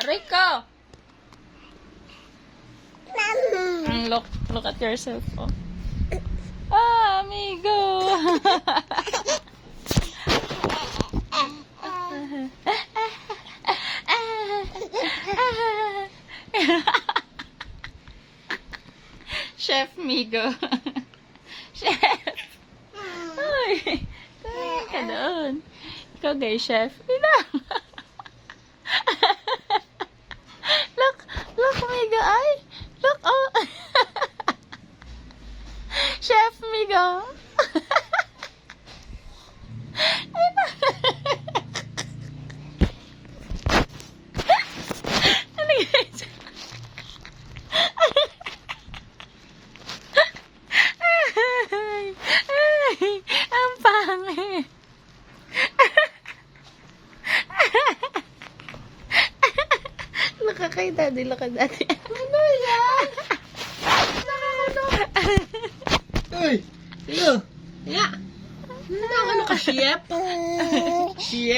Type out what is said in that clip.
Rico! Look at yourself. Oh. Ah, amigo! Chef Migo. Chef! Uy! Kaya ka doon. Ikaw gay, Chef. Bilang! Look, Migo. Ay! Look, oh! Chef Migo. Ay, na. Ano guys? Ay, ang pangit. Nakakay daddy, lakad daddy. Ano yan? Uy! Sino? Ya! Ano ka, chef? Chef?